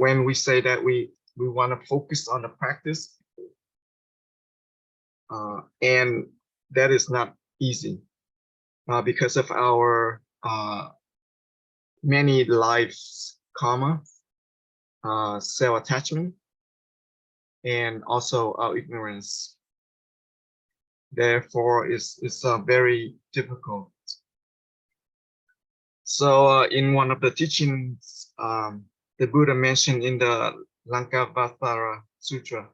when we say that we want to focus on the practice, and that is not easy because of our many lives karma, self-attachment, and also our ignorance. Therefore, it's very difficult. So in one of the teachings, the Buddha mentioned in the Lankavatara Sutra,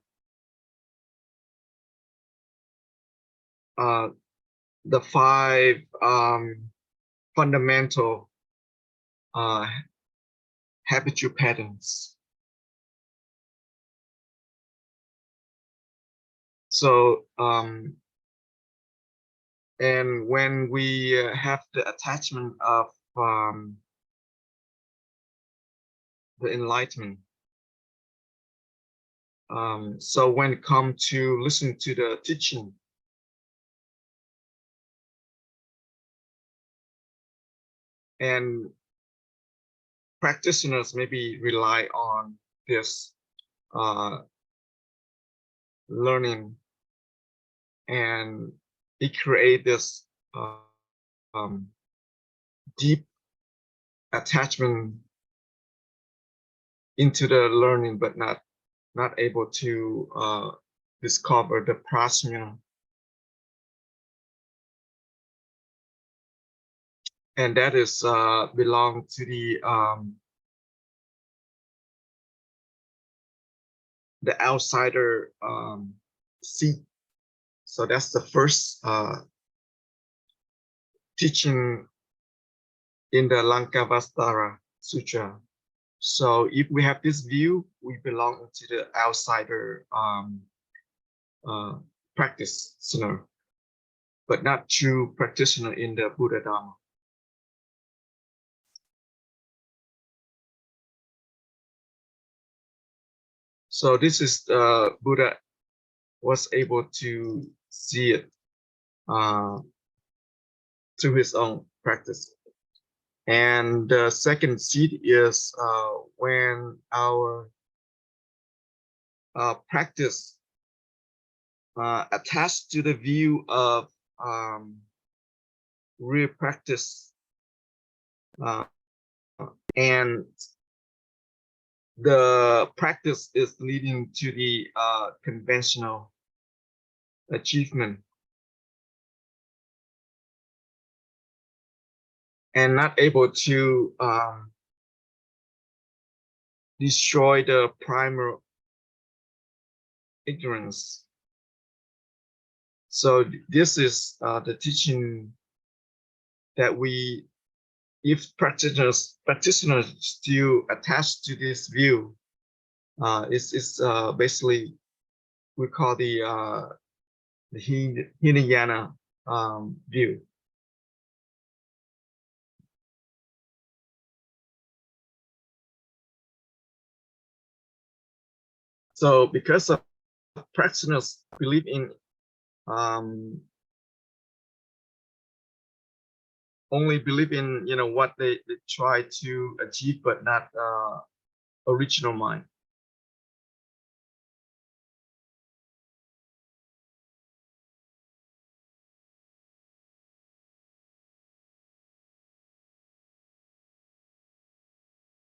the 5 fundamental habitual patterns. So, and when we have the attachment of the enlightenment, so when it comes to listen to the teaching, and practitioners maybe rely on this learning, and it creates this deep attachment into the learning, but not able to discover the prajna. And that is belong to the outsider seat. So that's the first teaching in the Lankavatara Sutra. So if we have this view, we belong to the outsider practitioner, but not true practitioner in the Buddha Dharma. So this is Buddha was able to see it through his own practice. And the second seed is when our practice attached to the view of real practice, and the practice is leading to the conventional achievement, and not able to destroy the primal ignorance. So this is the teaching that if practitioners still attached to this view, it's basically we call the Hinayana view. So because of practitioners believe in only believe in what they try to achieve, but not original mind.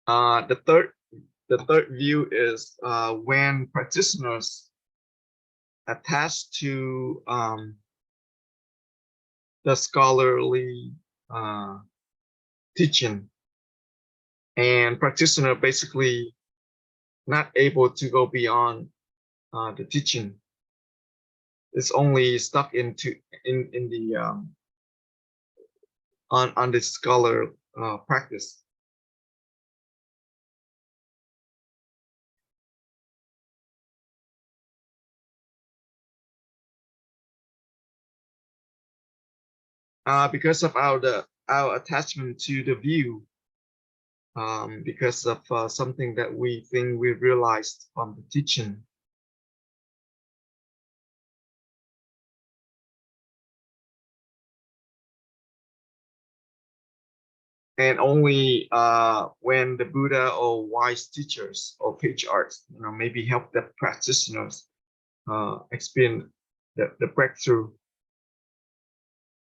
The third view is when practitioners attach to the scholarly teaching, and practitioner basically not able to go beyond the teaching. It's only stuck in the on the scholar practice. Because of our attachment to the view, because of something that we think we realized from the teaching. and only when the Buddha or wise teachers or patriarchs, maybe help the practitioners experience the breakthrough.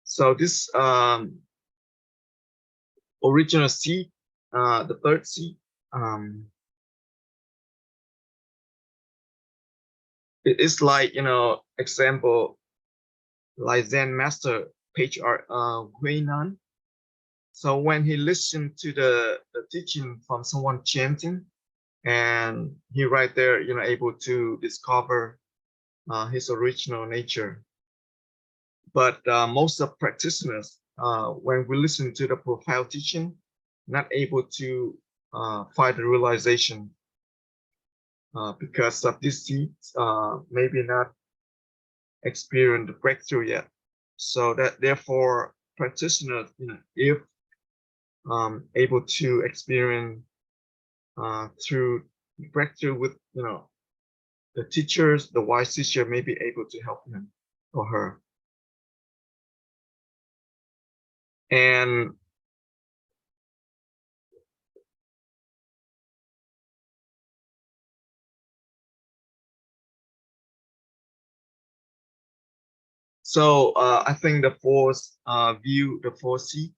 So this original seed, the third seed, it is like, example, like Zen master patriarch Huinan. So when he listened to the teaching from someone chanting, and he right there, able to discover his original nature. But most of practitioners, when we listen to the profound teaching, not able to find the realization because of these seeds, maybe not experience the breakthrough yet. So that therefore practitioners, if able to experience through breakthrough with, the teachers, the wise teacher may be able to help him or her. And so I think the fourth view, the fourth seat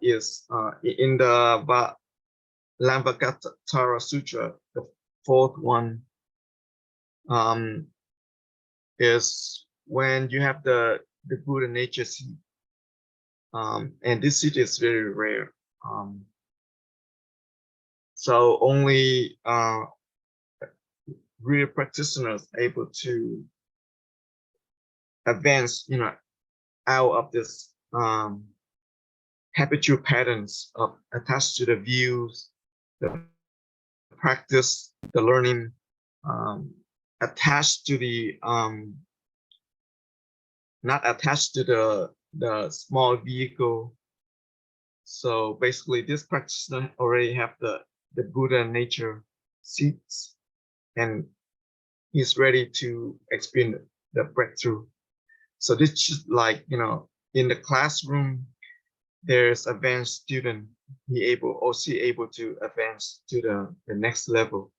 is in the Lamvagatara Sutra, the fourth one is when you have the Buddha nature seat. And this seat is very rare. So only real practitioners able to advance, out of this habitual patterns of attached to the views, the practice, the learning, attached to the not attached to the small vehicle. So basically, this practitioner already have the Buddha nature seats, and he's ready to experience the breakthrough. So this is like, in the classroom, there's advanced student, he able or she able to advance to the next level.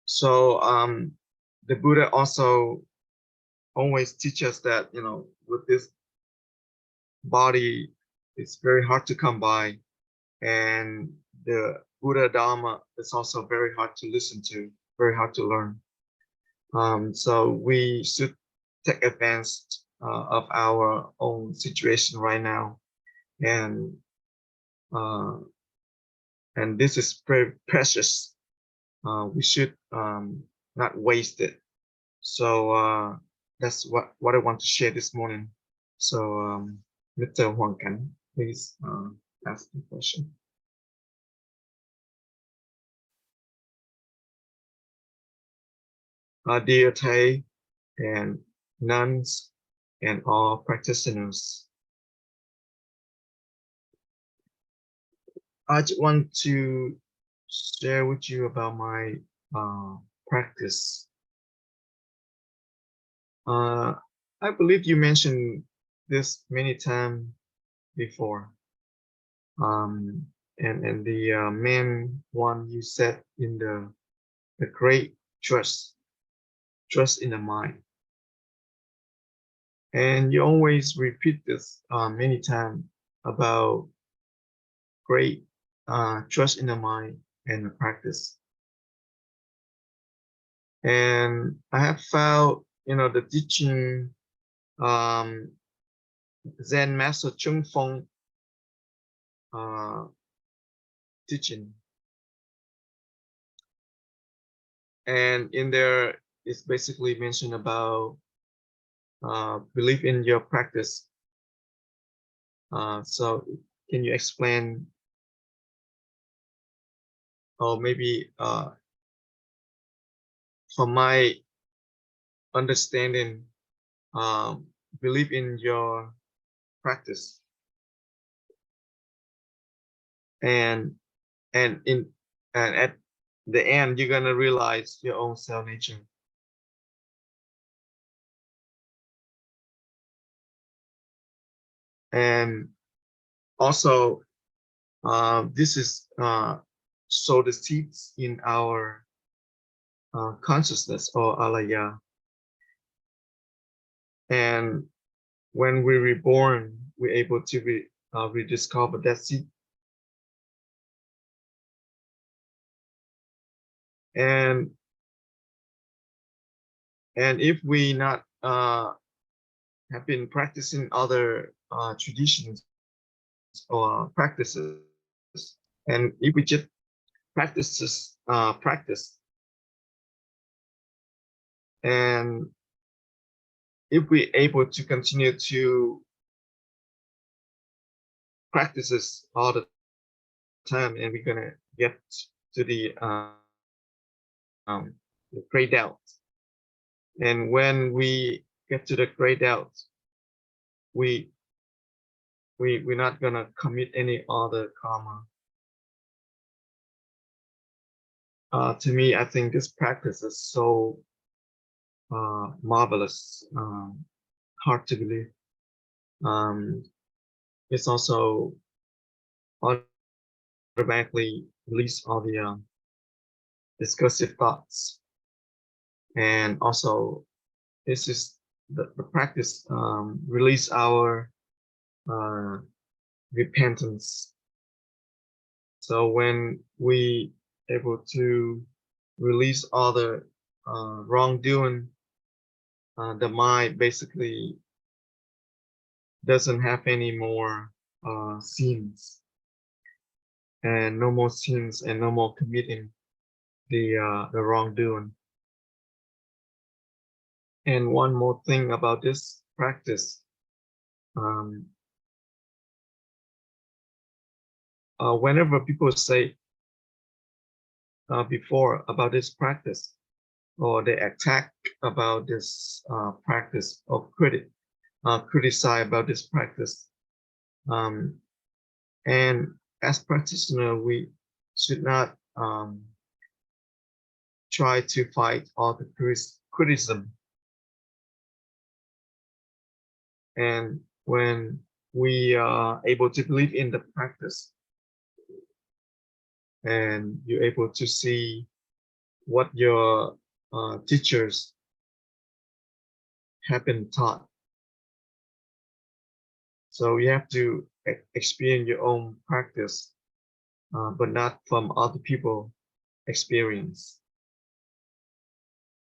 So the Buddha also always teaches that, with this body, it's very hard to come by, and the Buddha Dharma is also very hard to listen to, very hard to learn. So we should take advantage of our own situation right now, and this is very precious. We should not waste it. So that's what I want to share this morning. So Mr. Huang Kan, please ask the question. Dear Thầy and nuns and all practitioners, I just want to share with you about my practice. I believe you mentioned this many times before. And the main one you said in the great trust in the mind. And you always repeat this many times about great trust in the mind and the practice. And I have found, the teaching Zen Master Chung Feng teaching. And in there, it's basically mentioned about believe in your practice. So can you explain, or maybe from my understanding, believe in your practice, and at the end you're gonna realize your own self nature. And also, this is so the seeds in our consciousness or alaya. And when we're reborn, we're able to rediscover that seed. And if we not have been practicing other traditions or practices, and if we just practice, and if we're able to continue to practices all the time, and we're gonna get to the grayed out. And when we get to the grayed out, we're not gonna commit any other karma. To me, I think this practice is so marvelous, hard to believe. It's also automatically release all the discursive thoughts, and also this is the practice release our repentance. So when we able to release all the wrongdoing, the mind basically doesn't have any more sins, and no more sins, and no more committing the wrongdoing. And one more thing about this practice, whenever people say before about this practice, or they attack about this practice, or criticize about this practice, and as practitioner, we should not try to fight all the criticism. And when we are able to believe in the practice, and you're able to see what your teachers have been taught, so you have to experience your own practice, but not from other people experience.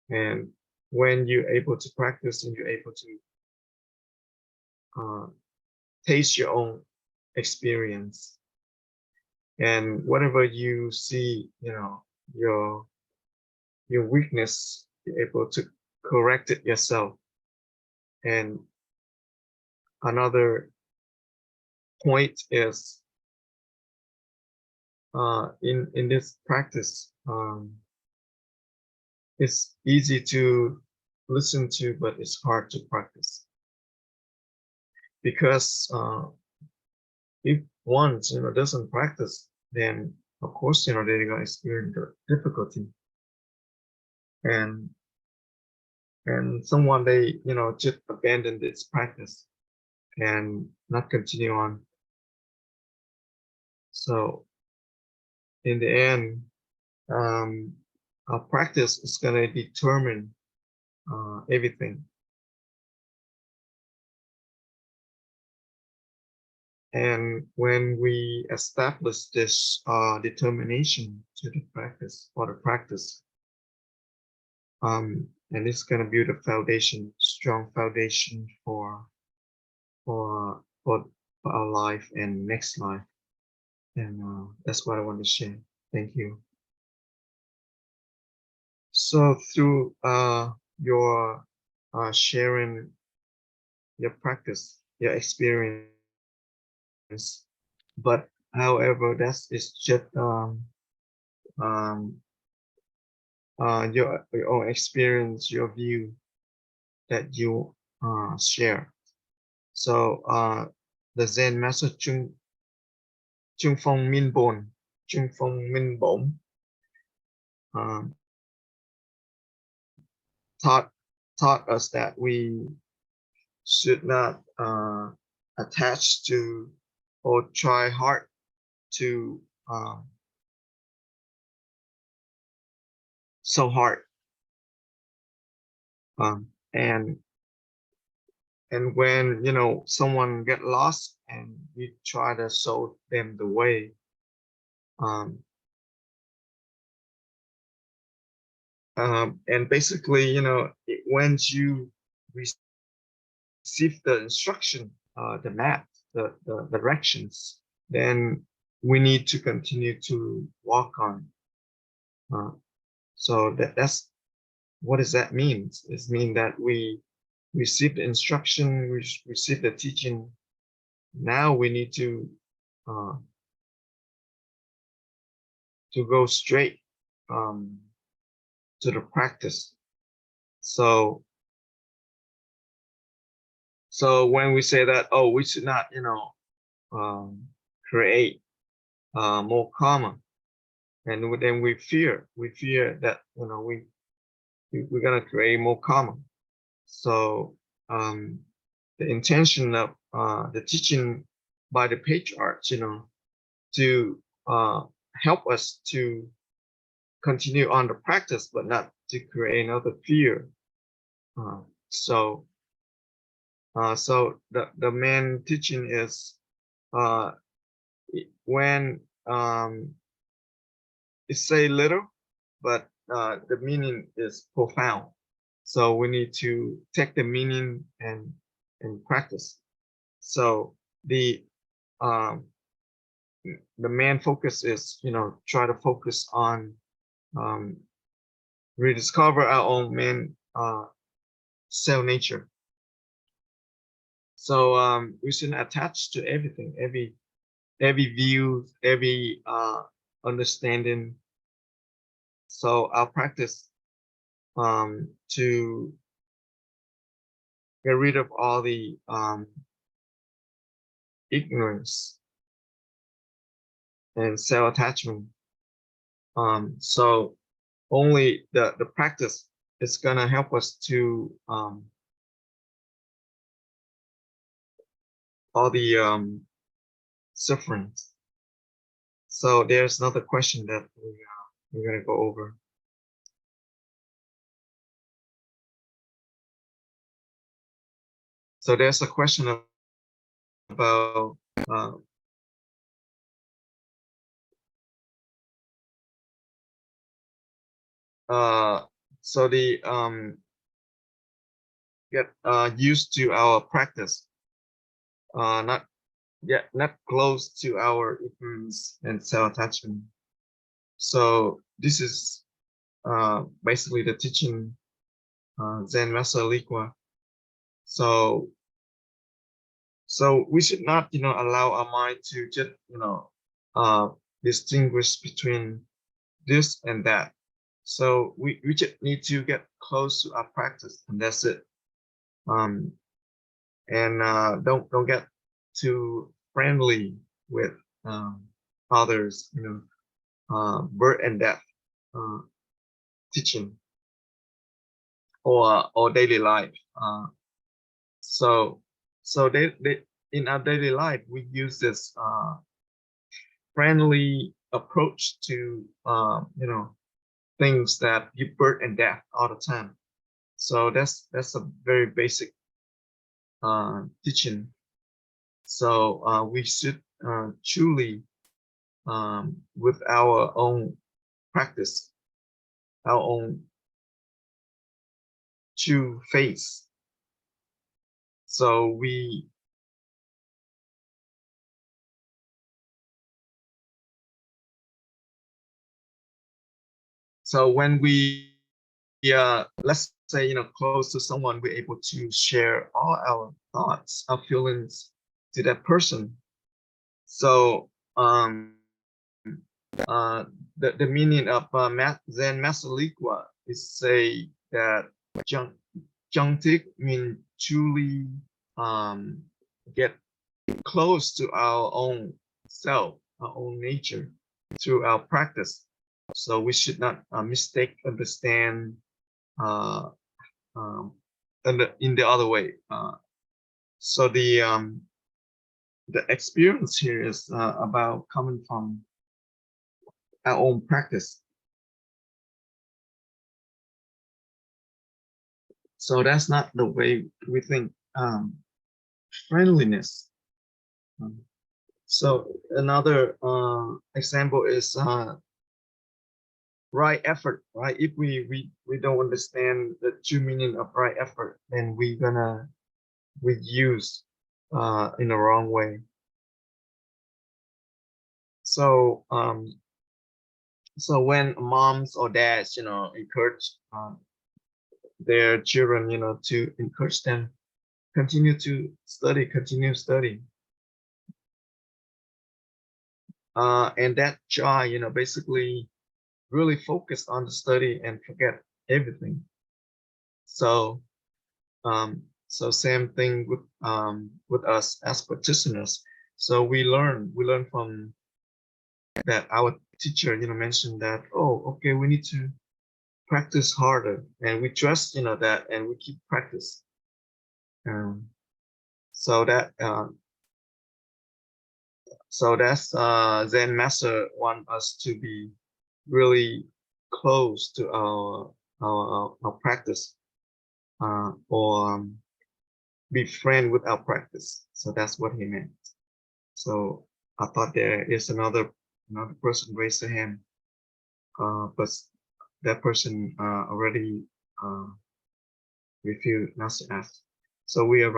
And when you're able to practice, and you're able to taste your own experience, and whatever you see, your weakness, you're able to correct it yourself. And another point is, in this practice, it's easy to listen to, but it's hard to practice, because if one doesn't practice, then of course they're gonna experience the difficulty, and someone they just abandon this practice and not continue on. So in the end, our practice is gonna determine everything. And when we establish this determination to the practice, or the practice, and it's going to build a foundation, strong foundation for our life and next life. And that's what I want to share. Thank you. So through your sharing your practice, your experience, but however, that is just your own experience, your view that you share. So the Zen Master Chung Phong Minh Bổn um, taught us that we should not attach to or try hard to so hard, and when someone get lost and you try to show them the way, and basically when you receive the instruction, the map, the directions, then we need to continue to walk on. So that's what does that mean? It means that we receive the instruction, we receive the teaching. Now we need to go straight to the practice. So when we say that, oh, we should not create more karma, and then we fear that we're gonna create more karma. So the intention of the teaching by the patriarchs, to help us to continue on the practice, but not to create another fear. So the main teaching is when it say little, but the meaning is profound. So we need to take the meaning and practice. So the main focus is try to focus on rediscover our own main self nature. So we shouldn't attach to everything, every view, every understanding. So our practice to get rid of all the ignorance and self-attachment. So only the practice is gonna help us to all the suffering. So there's another question that we're gonna go over. So there's a question about so the get used to our practice, not close to our ignorance and self-attachment. So this is basically the teaching Zen Master Liqua. So we should not allow our mind to just distinguish between this and that. So we just need to get close to our practice, and that's it. And don't get too friendly with others, birth and death teaching or daily life. So they in our daily life we use this friendly approach to things that give birth and death all the time. So that's a very basic teaching. So we should truly with our own practice, our own true faith. So when we let's say close to someone, we're able to share all our thoughts, our feelings to that person. So the meaning of Zen Master Liqua is say that Thich means truly get close to our own self, our own nature through our practice. So we should not understand in the other way. So the the experience here is about coming from our own practice. So that's not the way we think. Friendliness. So another example is right effort, right? If we don't understand the true meaning of right effort, then we use in the wrong way. So so when moms or dads, encourage their children, to encourage them continue to study, continue study, and that child, basically really focus on the study and forget everything. So so same thing with us as practitioners. So we learn from that. Our teacher mentioned that, oh, okay, we need to practice harder, and we trust that, and we keep practice. So that so that's Zen master want us to be really close to our practice, or be friend with our practice. So that's what he meant. So I thought there is another person raised their hand, but that person already refused not to ask. So we are